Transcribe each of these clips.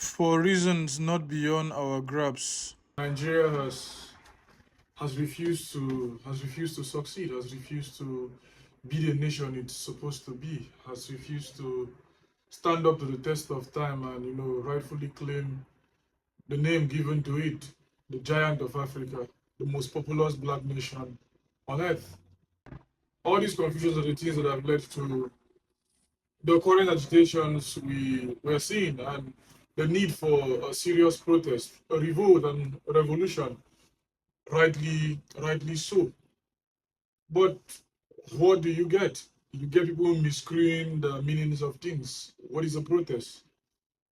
for reasons not beyond our grasp. Nigeria has refused to succeed, has refused to be the nation it's supposed to be, has refused to stand up to the test of time and rightfully claim the name given to it, the giant of Africa, the most populous black nation on earth. All these confusions are the things that have led to the current agitations we're seeing and the need for a serious protest, a revolt and a revolution, rightly so. But what do you get? You get people miscreating the meanings of things. What is a protest?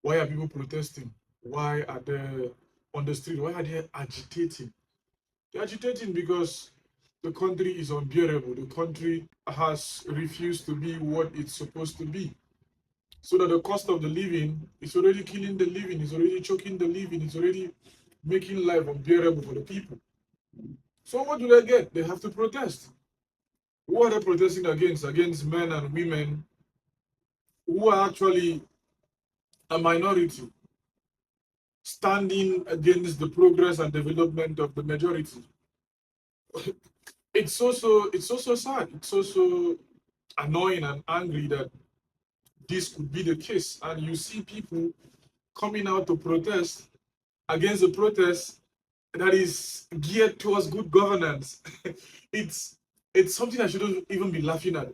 Why are people protesting? Why are they on the street? Why are they agitating? They're agitating because the country is unbearable. The country has refused to be what it's supposed to be. So that the cost of the living is already killing the living, it's already choking the living, it's already making life unbearable for the people. So what do they get? They have to protest. Who are they protesting against? Against men and women who are actually a minority, standing against the progress and development of the majority. It's also sad. It's also annoying and angry that this could be the case. And you see people coming out to protest against a protest that is geared towards good governance. It's something I shouldn't even be laughing at.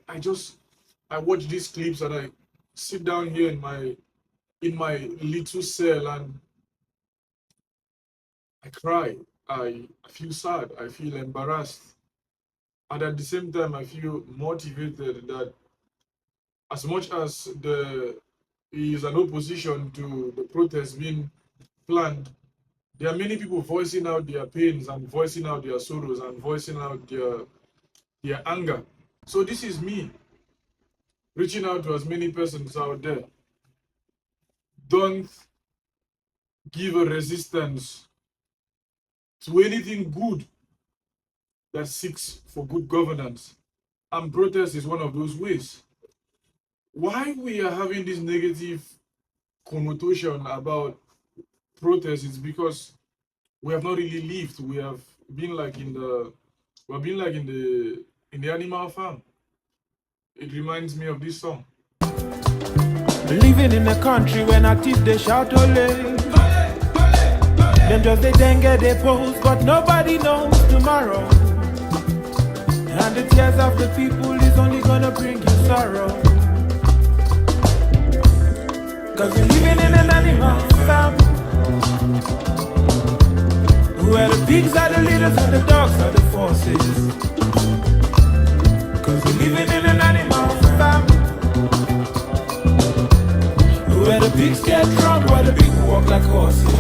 I watch these clips and I sit down here in my little cell and I cry. I feel sad. I feel embarrassed. And at the same time, I feel motivated that as much as there is an opposition to the protest being planned, there are many people voicing out their pains and voicing out their sorrows and voicing out their anger. So this is me reaching out to as many persons out there. Don't give a resistance to anything good that seeks for good governance. And protest is one of those ways. Why we are having this negative connotation about protest is because we have not really lived. We have been like in the animal farm. It reminds me of this song. Living in a country when active they shout ole. Them just they dengue they pose, but nobody knows tomorrow. And the tears of the people is only gonna bring you sorrow. Cause we're living in an animal farm, where the pigs are the leaders and the dogs are the forces. Cause we're living in an animal farm, where the pigs get drunk while the people walk like horses.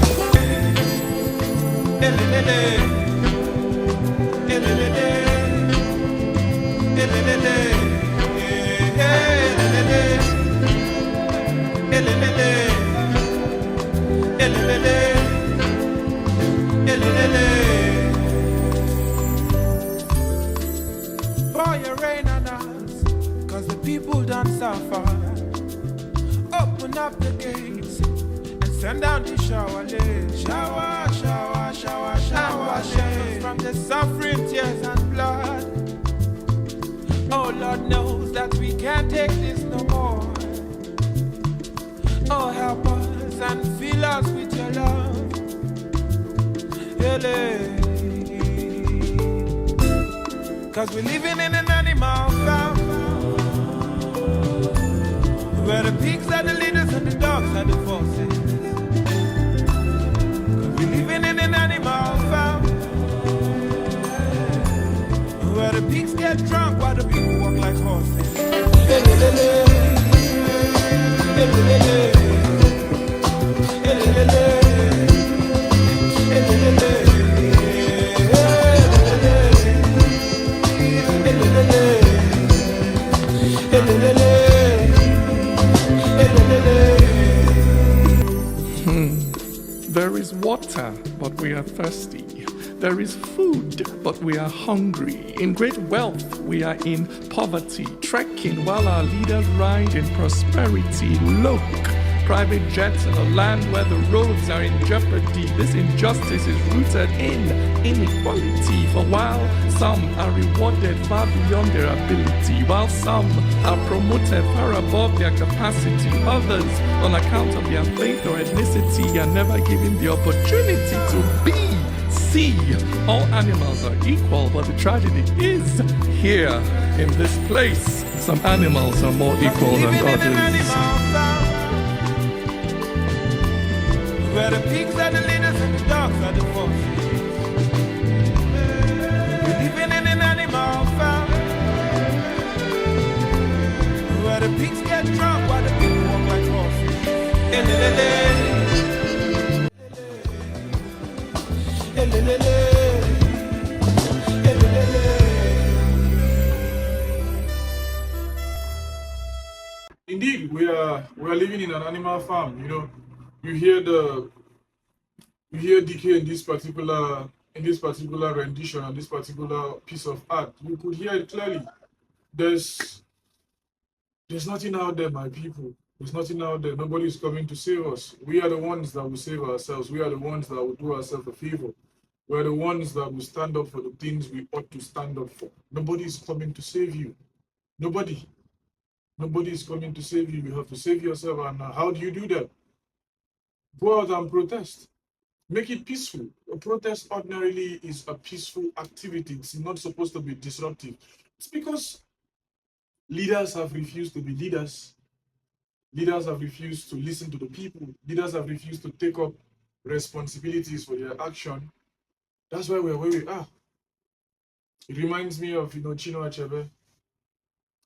Pour your rain on us, cause the people don't suffer. Open up the gates and send down the shower. Shower, shower, shower, shower, shower from the suffering, tears and blood. Oh Lord knows that we can't take this no more. Oh help us and fill us with your love. Cause we're living in an animal farm, where the pigs are the leaders and the dogs are the forces. Cause we're living in an animal farm, where the pigs get drunk while the people walk like horses. There is water, but we are thirsty. There is food, but we are hungry. In great wealth, we are in poverty, trekking while our leaders ride in prosperity. Look, private jets in a land where the roads are in jeopardy. This injustice is rooted in inequality. For while some are rewarded far beyond their ability, while some are promoted far above their capacity, others, on account of their faith or ethnicity, are never given the opportunity to be. See, all animals are equal, but the tragedy is here in this place. Some animals are more equal than others. Where the pigs are the leaders and the dogs are the bosses. We're living in an animal farm, where the pigs get drunk while the people walk like horses. Indeed, we are living in an animal farm. You know, you hear Dike in this particular rendition and this particular piece of art. You could hear it clearly. There's nothing out there, my people. There's nothing out there. Nobody is coming to save us. We are the ones that will save ourselves. We are the ones that will do ourselves a favor. We are the ones that will stand up for the things we ought to stand up for. Nobody is coming to save you. Nobody. Nobody is coming to save you. You have to save yourself. And how do you do that? Go out and protest. Make it peaceful. A protest ordinarily is a peaceful activity. It's not supposed to be disruptive. It's because leaders have refused to be leaders. Leaders have refused to listen to the people. Leaders have refused to take up responsibilities for their action. That's why we're where we are. It reminds me of, Chino Achebe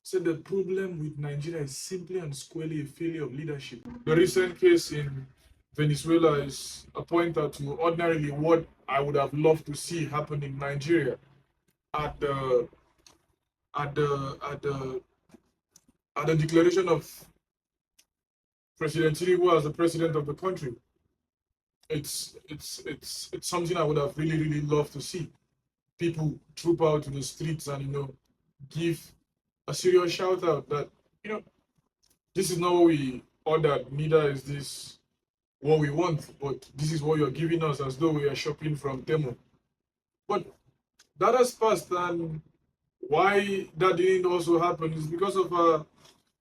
said the problem with Nigeria is simply and squarely a failure of leadership. The recent case in Venezuela is a pointer to ordinarily what I would have loved to see happen in Nigeria at the declaration of President Tinubu as the president of the country. It's something I would have really loved to see. People troop out to the streets and give a serious shout out that this is not what we ordered, neither is this what we want, but this is what you're giving us, as though we are shopping from Temu. But that has passed, and why that didn't also happen is because of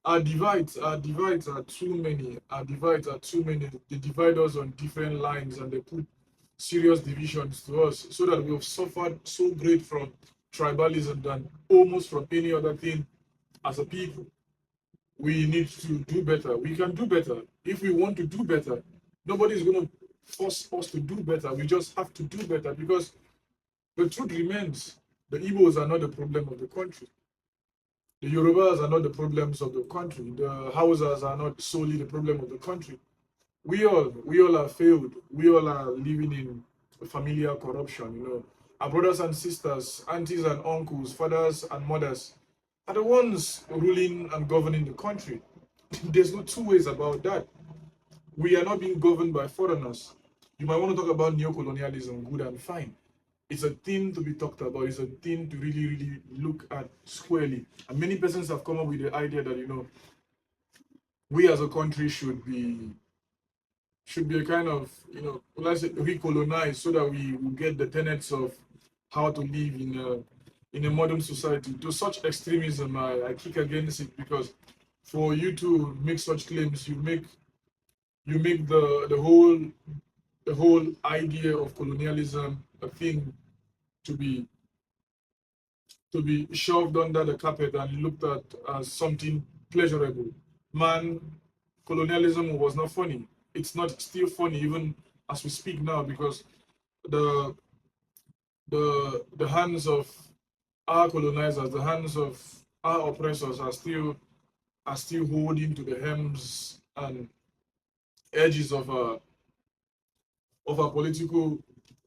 our divides. Our divides are too many. They divide us on different lines, and they put serious divisions to us, so that we have suffered so great from tribalism than almost from any other thing as a people. We need to do better. We can do better. If we want to do better, nobody is going to force us to do better. We just have to do better, because the truth remains, the Igbos are not the problem of the country. The Yorubas are not the problems of the country. The Hausas are not solely the problem of the country. We all are failed. We all are living in familiar corruption. Our brothers and sisters, aunties and uncles, fathers and mothers are the ones ruling and governing the country. There's no two ways about that. We are not being governed by foreigners. You might want to talk about neo-colonialism, good and fine. It's a thing to be talked about. It's a thing to really look at squarely. And many persons have come up with the idea that, we as a country should be a kind of, let's say, recolonized, so that we will get the tenets of how to live in a modern society. To such extremism, I kick against it, because for you to make such claims, you make the whole idea of colonialism a thing to be shoved under the carpet and looked at as something pleasurable. Man, colonialism was not funny. It's not still funny even as we speak now, because the hands of our colonizers, the hands of our oppressors are still holding to the hems and edges of our political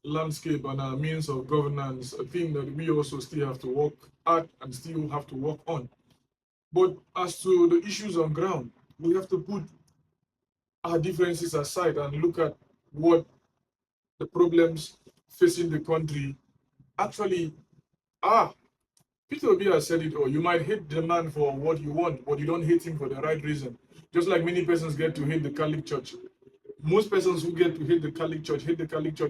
landscape and our means of governance, a thing that we also still have to work at and still have to work on. But as to the issues on ground, we have to put our differences aside and look at what the problems facing the country actually are. Peter Obi has said it all. You might hate the man for what you want, but you don't hate him for the right reason. Just like many persons get to hate the Catholic Church. Most persons who get to hate the Catholic Church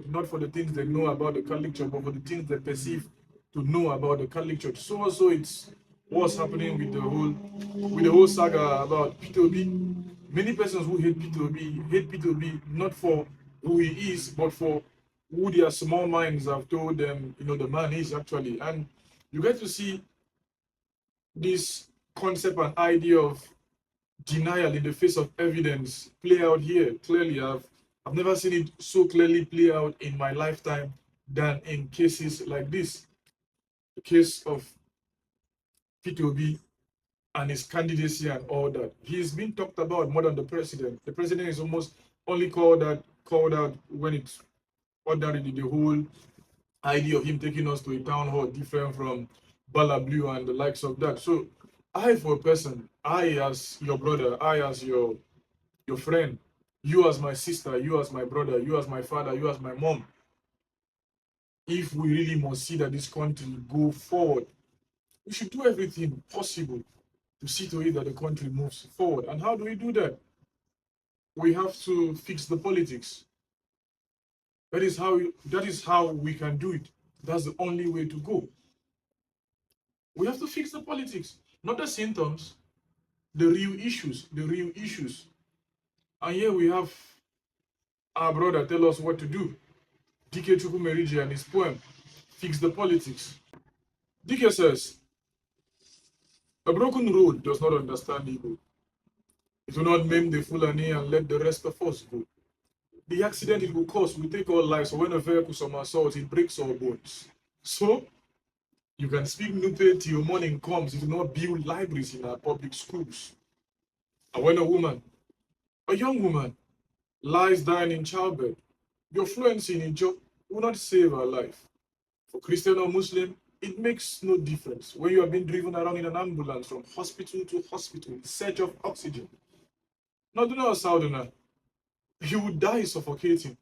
not for the things they know about the Catholic Church, but for the things they perceive to know about the Catholic Church. So also it's what's happening with the whole saga about P2B. Many persons who hate P2B not for who he is, but for who their small minds have told them, the man is actually. And you get to see this concept and idea of denial in the face of evidence play out here clearly. I've never seen it so clearly play out in my lifetime than in cases like this. The case of P2B and his candidacy and all that. He's been talked about more than the president. The president is almost only called out when it's ordinarily the whole idea of him taking us to a town hall different from Bala Blue and the likes of that. So I, for a person, I as your brother, I as your friend, you as my sister, you as my brother, you as my father, you as my mom, if we really must see that this country go forward, we should do everything possible to see to it that the country moves forward. And how do we do that? We have to fix the politics. That is how we can do it. That's the only way to go. We have to fix the politics, not the symptoms, the real issues, And here we have our brother tell us what to do. Dike Chukwumerije and his poem, Fix the Politics. Dike says, a broken road does not understand evil. It will not maim the Fulani and let the rest of us go. The accident it will cause will take our lives, so when a vehicle somersaults, it breaks our bones. So, you can speak Nupe till your morning comes. It will not build libraries in our public schools. And when a young woman, lies dying in childbed, your fluency in a job will not save her life. For Christian or Muslim, it makes no difference when you are being driven around in an ambulance from hospital to hospital in search of oxygen. Northerner or Southerner, you would die suffocating.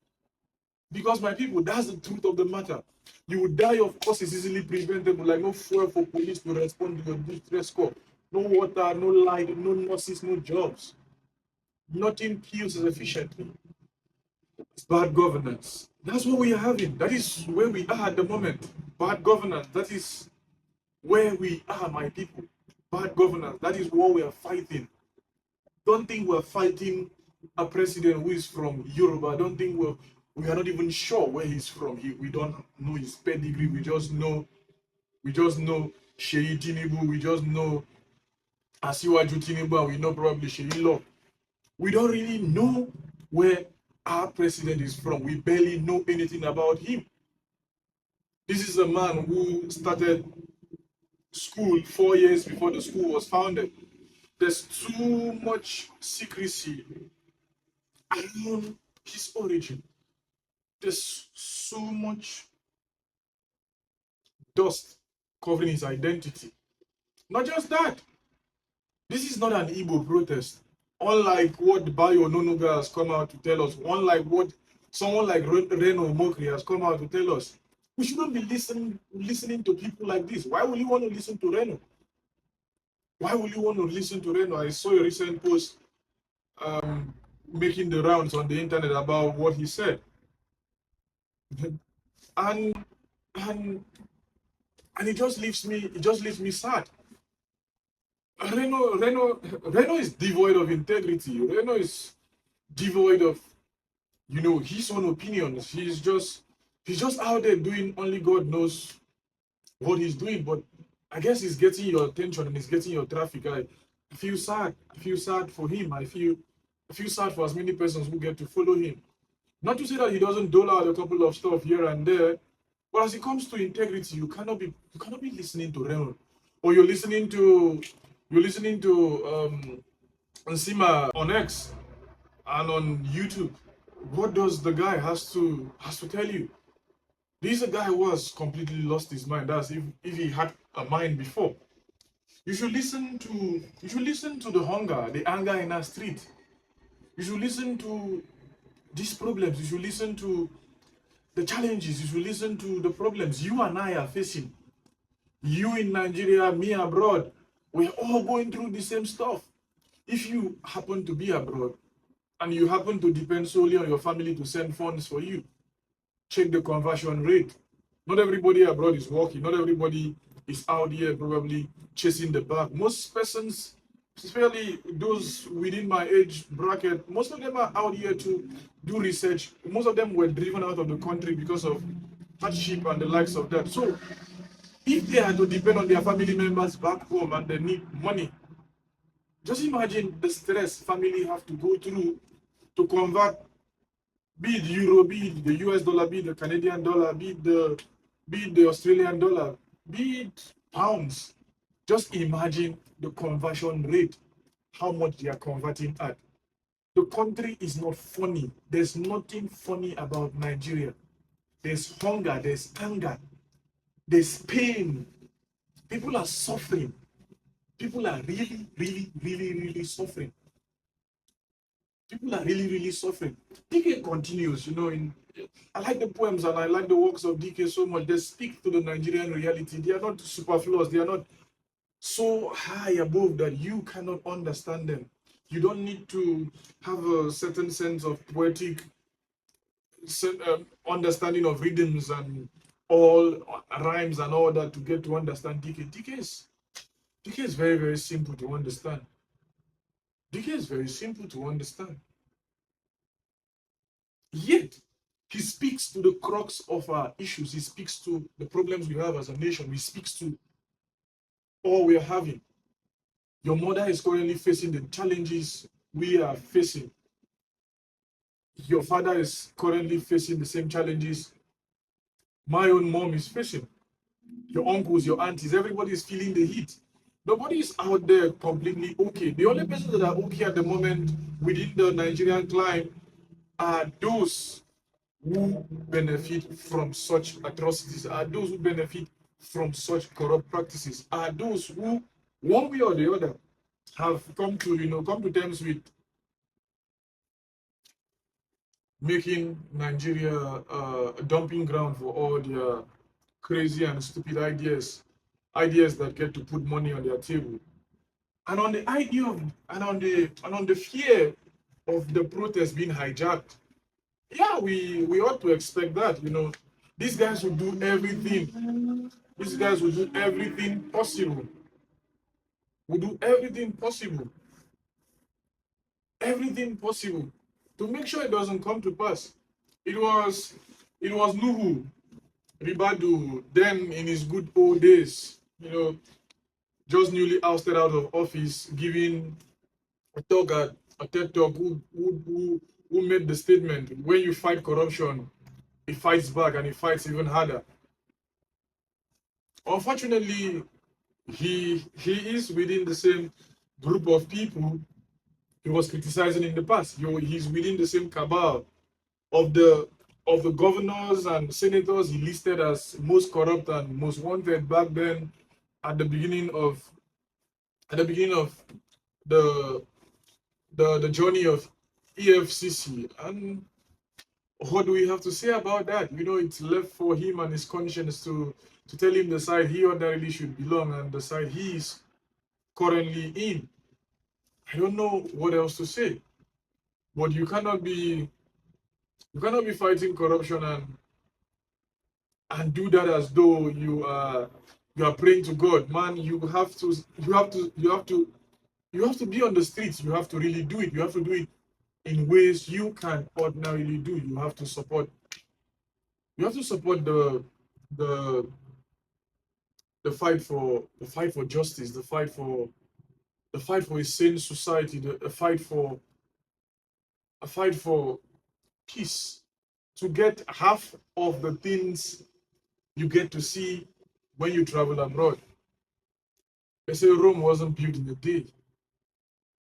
Because, my people, that's the truth of the matter. You would die of causes easily preventable, like no fuel for police to respond to your distress call, no water, no light, no nurses, no jobs. Nothing kills as efficiently. It's bad governance. That's what we are having. That is where we are at the moment. Bad governance. That is where we are, my people. Bad governance. That is what we are fighting. Don't think we're fighting a president who is from Europe. I don't think we are not even sure where he's from. We don't know his pedigree. We just know Sheyi Tinubu. We just know Asiwaju Tinubu, and we know probably Sheyi Law. We don't really know where our president is from. We barely know anything about him. This is a man who started school 4 years before the school was founded. There's too much secrecy around his origin. There's so much dust covering his identity. Not just that. This is not an Igbo protest. Unlike what Bayo Nonuga has come out to tell us, unlike what someone like Reno Mokri has come out to tell us, we shouldn't be listening to people like this. Why would you want to listen to Reno? Why would you want to listen to Reno? I saw a recent post making the rounds on the internet about what he said. And it just leaves me sad. Reno is devoid of integrity. Reno is devoid of, his own opinions. He's just out there doing only God knows what he's doing. But I guess he's getting your attention and he's getting your traffic. I feel sad. I feel sad for him. I feel sad for as many persons who get to follow him. Not to say that he doesn't dole out a couple of stuff here and there, but as it comes to integrity, you cannot be listening to Reno, or you're listening to Nsima on X and on YouTube. What does the guy has to tell you? This is a guy who has completely lost his mind. That's if he had a mind before. You should listen to the hunger, the anger in our street. You should listen to these problems. You should listen to the challenges. You should listen to the problems you and I are facing. You in Nigeria, me abroad. We're all going through the same stuff. if you happen to be abroad and you happen to depend solely on your family to send funds for you, check the conversion rate. Not everybody abroad is working. Not everybody is out here probably chasing the bag. Most persons, especially those within my age bracket, most of them are out here to do research. Most of them were driven out of the country because of hardship and the likes of that. So if they had to depend on their family members back home and they need money, just imagine the stress family have to go through to convert, be it euro, be it the US dollar, be it the Canadian dollar, be it the Australian dollar, be it pounds. Just imagine the conversion rate, how much they are converting at. The country is not funny. There's nothing funny about Nigeria. There's hunger, there's anger, there's pain. People are suffering. People are really suffering. People are really suffering. Dike continues, I like the poems and I like the works of Dike so much. They speak to the Nigerian reality. They are not superfluous. They are not so high above that you cannot understand them. You don't need to have a certain sense of poetic understanding of rhythms and all rhymes and all that to get to understand Dike. Dike is very simple to understand. Dike is very simple to understand. Yet, he speaks to the crux of our issues. He speaks to the problems we have as a nation. He speaks to all we are having. Your mother is currently facing the challenges we are facing. Your father is currently facing the same challenges my own mom is facing. Your uncles, your aunties, everybody is feeling the heat. Nobody is out there completely okay. The only persons that are okay at the moment within the Nigerian climate are those who benefit from such atrocities, are those who benefit from such corrupt practices, are those who, one way or the other, have come to terms with making Nigeria a dumping ground for all their crazy and stupid ideas that get to put money on their table. And on the idea of and on the fear of the protest being hijacked, yeah, we ought to expect that. These guys will do everything. These guys will do everything possible. Will do everything possible. Everything possible to make sure it doesn't come to pass. It was Nuhu Ribadu, then in his good old days, just newly ousted out of office, giving a TED talk, who made the statement, when you fight corruption, it fights back and it fights even harder. Unfortunately, he is within the same group of people he was criticizing in the past. He's within the same cabal of the governors and senators he listed as most corrupt and most wanted back then at the beginning of the journey of EFCC. And what do we have to say about that? It's left for him and his conscience to tell him the side he ordinarily should belong and the side he is currently in. I don't know what else to say. But you cannot be fighting corruption and do that as though you are praying to God. Man, you have to be on the streets. You have to really do it. You have to do it in ways you can ordinarily do. You have to support the fight for justice, the fight for a sane society, a fight for peace, to get half of the things you get to see when you travel abroad. They say Rome wasn't built in a day.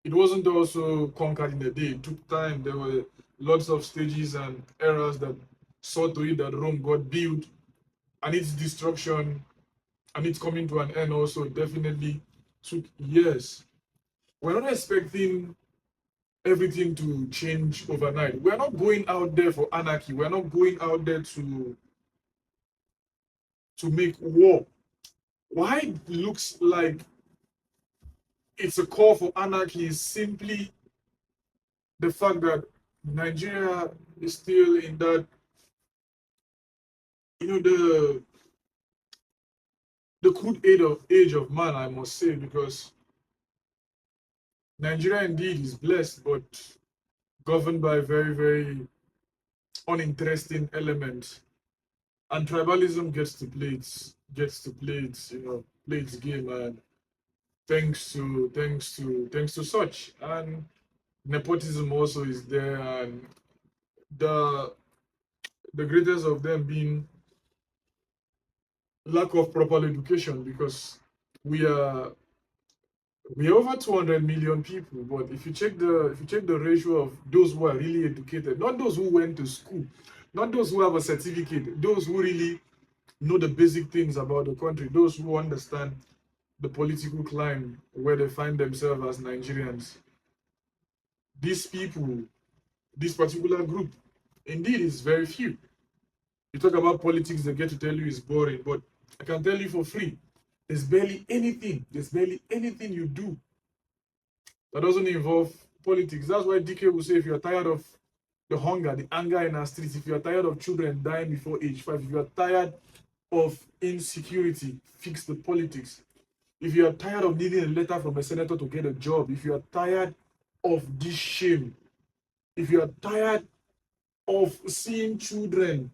It wasn't also conquered in a day. It took time. There were lots of stages and eras that saw to it that Rome got built, and its destruction and its coming to an end also definitely took years. We're not expecting everything to change overnight. We're not going out there for anarchy. We're not going out there to make war. Why it looks like it's a call for anarchy is simply the fact that Nigeria is still in that, the crude age of man, I must say, because Nigeria indeed is blessed, but governed by very, very uninteresting elements. And tribalism gets to play its game, and thanks to such. And nepotism also is there, and the greatest of them being lack of proper education, because we are over 200 million people, but if you check the ratio of those who are really educated, not those who went to school, not those who have a certificate, those who really know the basic things about the country, those who understand the political climate where they find themselves as Nigerians. These people, this particular group, indeed is very few. You talk about politics, they get to tell you it's boring, but I can tell you for free, there's barely anything you do that doesn't involve politics. That's why Dike will say, if you're tired of the hunger, the anger in our streets, if you're tired of children dying before age 5, if you're tired of insecurity, fix the politics. If you are tired of needing a letter from a senator to get a job, if you are tired of this shame, if you are tired of seeing children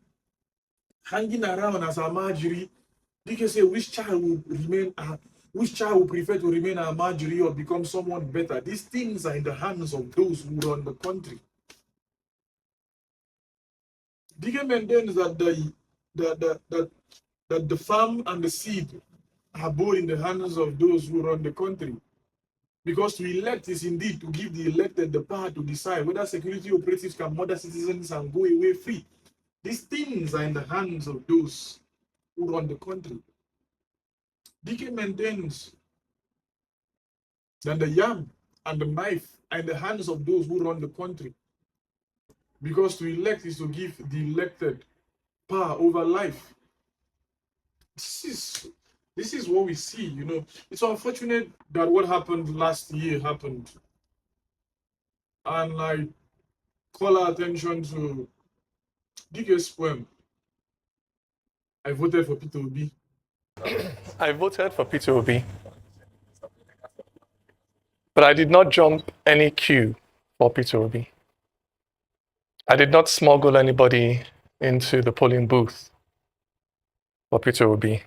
hanging around as a marjorie, you can say which child will prefer to remain a marjorie or become someone better. These things are in the hands of those who run the country. Dike maintains that the farm and the seed are both in the hands of those who run the country. Because to elect is indeed to give the elected the power to decide whether security operatives can murder citizens and go away free. These things are in the hands of those who run the country. Dike maintains that the yam and the knife are in the hands of those who run the country. Because to elect is to give the elected power over life. This is what we see, It's unfortunate that what happened last year happened. And I call our attention to Dike's poem. I voted for Peter Obi. I voted for Peter Obi, but I did not jump any queue for Peter Obi. I did not smuggle anybody into the polling booth for Peter Obi.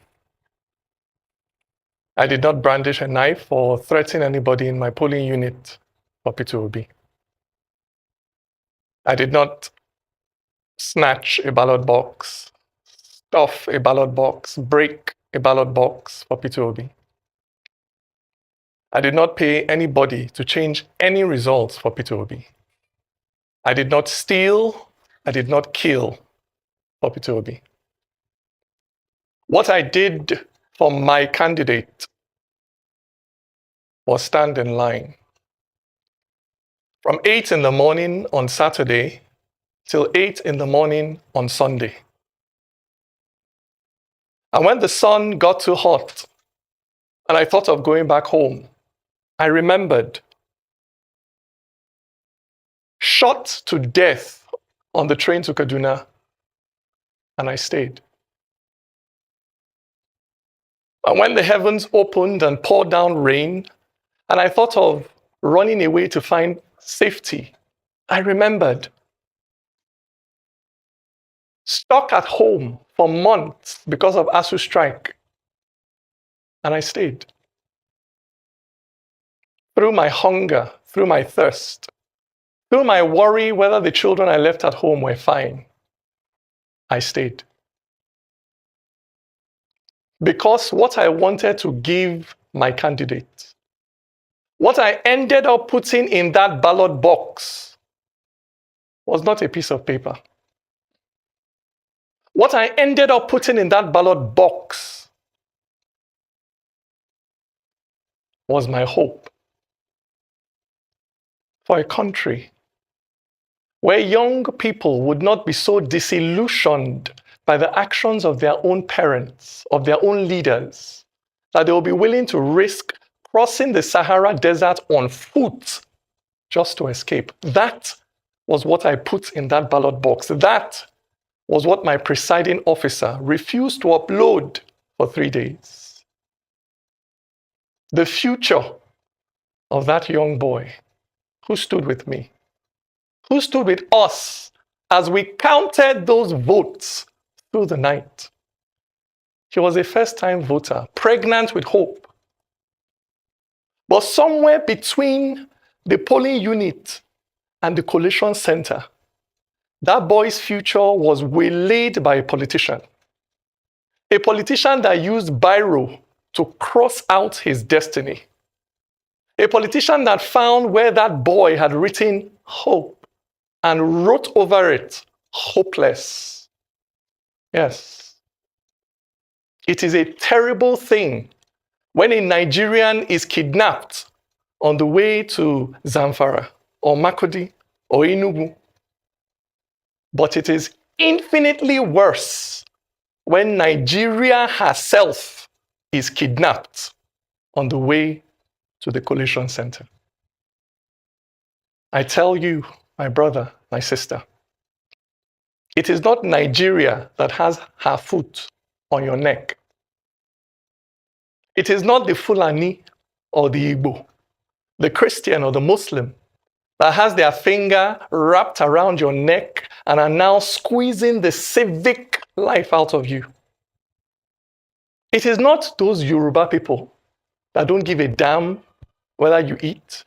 I did not brandish a knife or threaten anybody in my polling unit for Peter Obi. I did not snatch a ballot box, stuff a ballot box, break a ballot box for Peter Obi. I did not pay anybody to change any results for Peter Obi. I did not steal, I did not kill for Peter Obi. What I did for my candidate was stand in line. From 8 in the morning on Saturday till 8 in the morning on Sunday. And when the sun got too hot and I thought of going back home, I remembered shot to death on the train to Kaduna, and I stayed. And when the heavens opened and poured down rain, and I thought of running away to find safety, I remembered. Stuck at home for months because of ASU strike, and I stayed. Through my hunger, through my thirst, through my worry whether the children I left at home were fine, I stayed. Because what I wanted to give my candidate, what I ended up putting in that ballot box was not a piece of paper. What I ended up putting in that ballot box was my hope for a country where young people would not be so disillusioned by the actions of their own parents, of their own leaders, that they will be willing to risk crossing the Sahara Desert on foot just to escape. That was what I put in that ballot box. That was what my presiding officer refused to upload for 3 days. The future of that young boy who stood with me, who stood with us as we counted those votes through the night. He was a first-time voter, pregnant with hope. But somewhere between the polling unit and the collation center, that boy's future was waylaid by a politician that used biro to cross out his destiny, a politician that found where that boy had written hope and wrote over it hopeless. Yes, it is a terrible thing when a Nigerian is kidnapped on the way to Zamfara or Makurdi or Enugu. But it is infinitely worse when Nigeria herself is kidnapped on the way to the collation center. I tell you, my brother, my sister, it is not Nigeria that has her foot on your neck. It is not the Fulani or the Igbo, the Christian or the Muslim that has their finger wrapped around your neck and are now squeezing the civic life out of you. It is not those Yoruba people that don't give a damn whether you eat,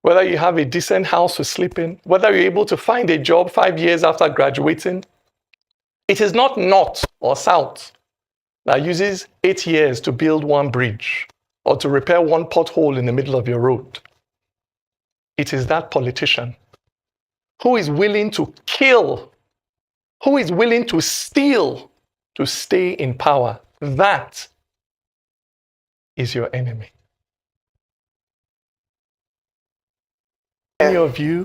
whether you have a decent house to sleep in, whether you're able to find a job 5 years after graduating. It is not North or South that uses 8 years to build one bridge or to repair one pothole in the middle of your road. It is that politician who is willing to kill, who is willing to steal to stay in power. That is your enemy. Many of you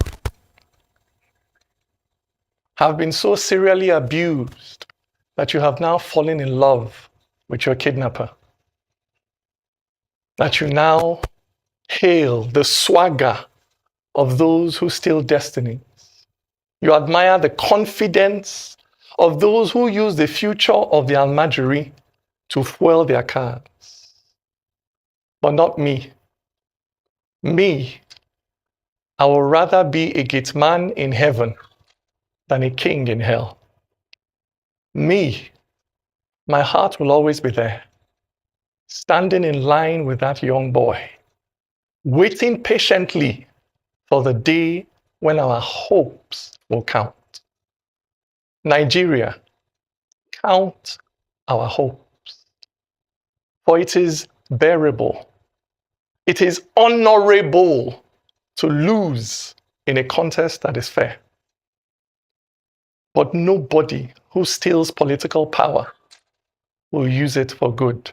have been so serially abused that you have now fallen in love with your kidnapper. That you now hail the swagger of those who steal destinies. You admire the confidence of those who use the future of the Almajiri to fuel their cars. But not me. Me, I would rather be a gate man in heaven than a king in hell. Me, my heart will always be there, standing in line with that young boy, waiting patiently for the day when our hopes will count. Nigeria, count our hopes. For it is bearable, it is honorable to lose in a contest that is fair. But nobody who steals political power will use it for good.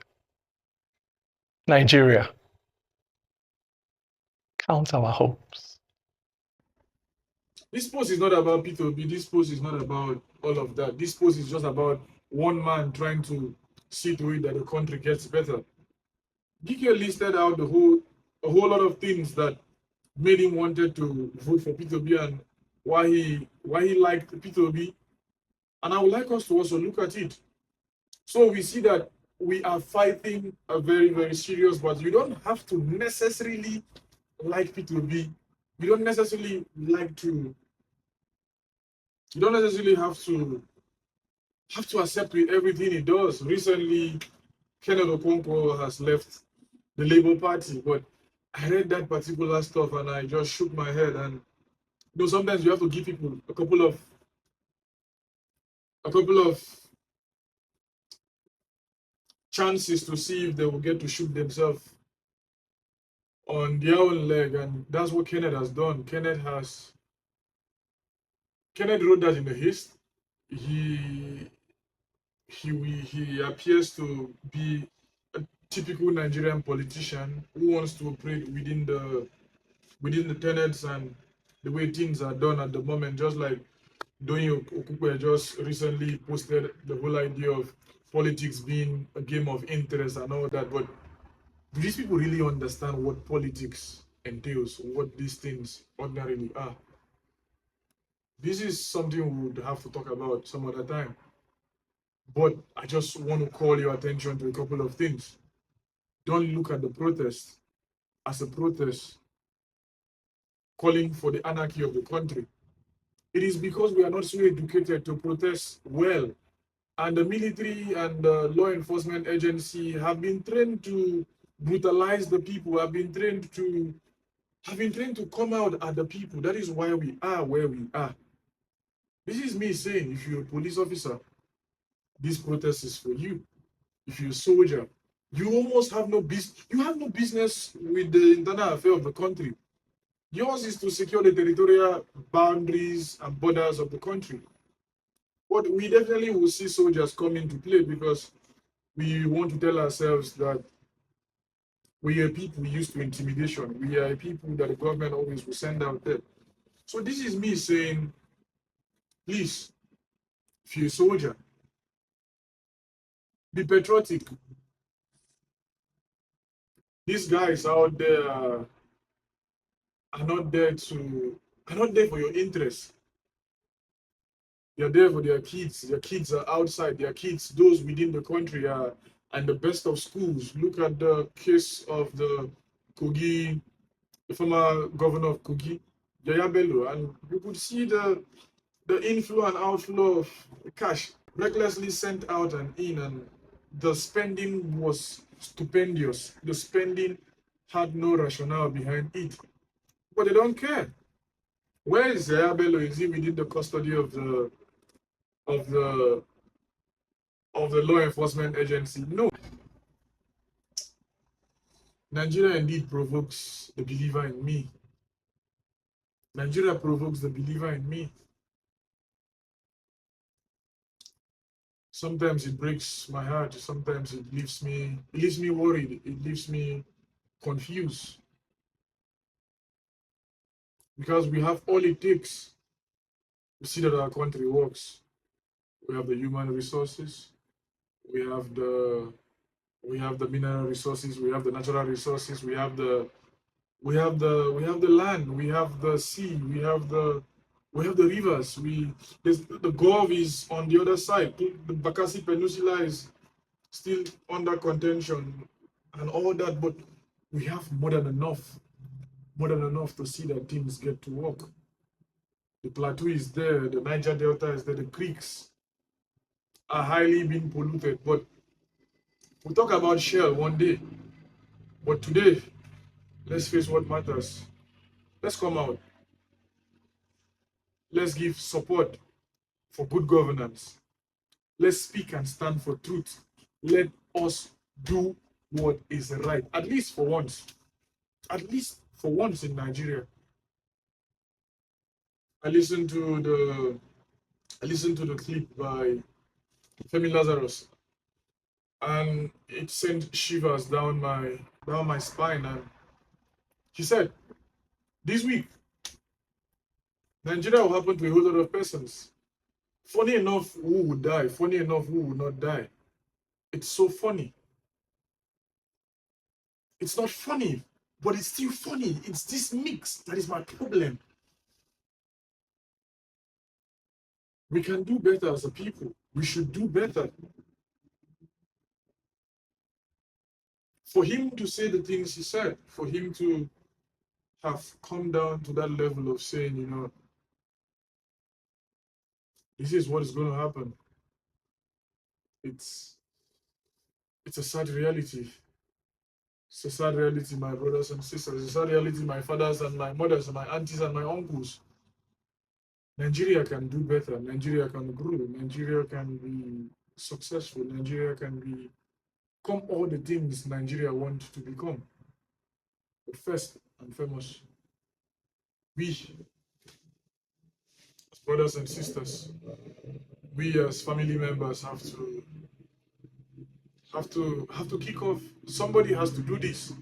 Nigeria, count our hopes. This post is not about P2B. This post is not about all of that. This post is just about one man trying to see to it that the country gets better. Dike listed out a whole lot of things that made him wanted to vote for P2B and why he liked P2B. And I would like us to also look at it. So we see that we are fighting a very, very serious, but you don't have to necessarily like P2B. You don't necessarily have to accept with everything he does. Recently, Kenneth Okonkwo has left the Labour Party, but I read that particular stuff and I just shook my head. And sometimes you have to give people a couple of chances to see if they will get to shoot themselves on their own leg, and that's what Kenneth has done. Kenneth wrote that in the hist. He appears to be a typical Nigerian politician who wants to operate within the tenets and the way things are done at the moment. Just like Doyin Okupe just recently posted the whole idea of politics being a game of interest and all that. But Do these people really understand what politics entails, what these things ordinarily are? This is something we would have to talk about some other time. But I just want to call your attention to a couple of things. Don't look at the protest as a protest calling for the anarchy of the country. It is because we are not so educated to protest well. And the military and the law enforcement agency have been trained to brutalize the people, have been trained to come out at the people. That is why we are where we are. This is me saying, if you're a police officer, this protest is for you. If you're a soldier, you almost have no business. You have no business with the internal affair of the country. Yours is to secure the territorial boundaries and borders of the country. But we definitely will see soldiers come into play because we want to tell ourselves that we are people used to intimidation. We are people that the government always will send out there. So this is me saying, please, if you're a soldier, be patriotic. These guys out there are not there for your interest. They're there for their kids. Their kids are outside. Their kids, those within the country, are in the best of schools. Look at the case of the Kogi, the former governor of Kogi, Yaya Bello, and you could see the inflow and outflow of cash recklessly sent out and in, and the spending was stupendous. The spending had no rationale behind it, but they don't care. Where is Yaya Bello? Is he within the custody of the law enforcement agency? No. Nigeria indeed provokes the believer in me. Nigeria provokes the believer in me. Sometimes it breaks my heart. Sometimes it leaves me worried. It leaves me confused. Because we have all it takes to see that our country works. We have the human resources, we have the mineral resources, we have the natural resources, we have the land, we have the sea, we have the rivers. The Gulf is on the other side. The Bakassi Peninsula is still under contention and all that, but we have more than enough to see that things get to work. The plateau is there, the Niger Delta is there, the creeks are highly being polluted. But we'll talk about Shell one day. But today, let's face what matters. Let's come out. Let's give support for good governance. Let's speak and stand for truth. Let us do what is right, at least for once. At least for once in Nigeria. I listened to the clip by Femi Lazarus, and it sent shivers down my spine. And he said, this week, Nigeria will happen to a whole lot of persons. Funny enough, who would die? Funny enough, who would not die? It's so funny. It's not funny, but it's still funny. It's this mix that is my problem. We can do better as a people. We should do better. For him to say the things he said, for him to have come down to that level of saying, this is what is going to happen. It's a sad reality. It's a sad reality, my brothers and sisters. It's a sad reality, my fathers and my mothers and my aunties and my uncles. Nigeria can do better. Nigeria can grow. Nigeria can be successful. Nigeria can become all the things Nigeria wants to become. But first and foremost, we, as brothers and sisters, we as family members have to kick off. Somebody has to do this.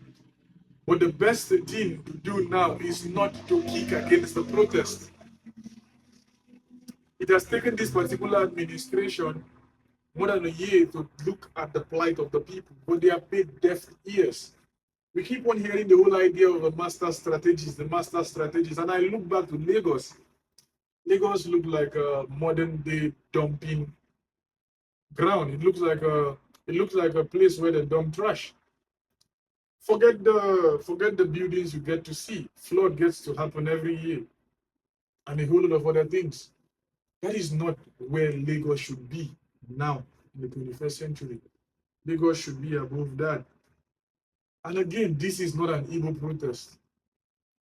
But the best thing to do now is not to kick against the protest. It has taken this particular administration more than a year to look at the plight of the people, but they have paid deaf ears. We keep on hearing the whole idea of the master strategies, and I look back to Lagos. Lagos looked like a modern day dumping ground. It looks like a place where they dump trash. Forget the buildings you get to see. Flood gets to happen every year, and a whole lot of other things. That is not where Lagos should be now in the 21st century. Lagos should be above that. And again, this is not an Igbo protest.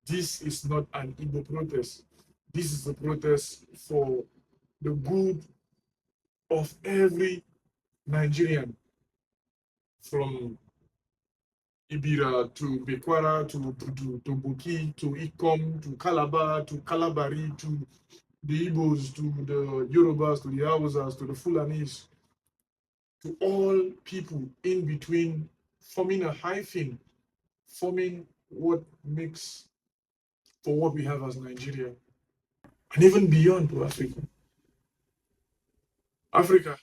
This is not an Igbo protest. This is a protest for the good of every Nigerian, from Ibira to Bekwara to Buki to Ikom to Calabar to Kalabari to the Igbos to the Yorubas to the Hausas to the Fulanis, to all people in between, forming a hyphen, forming what makes for what we have as Nigeria, and even beyond to Africa. Africa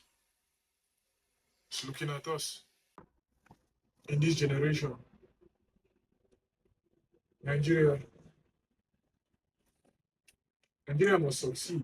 is looking at us in this generation. Nigeria must succeed.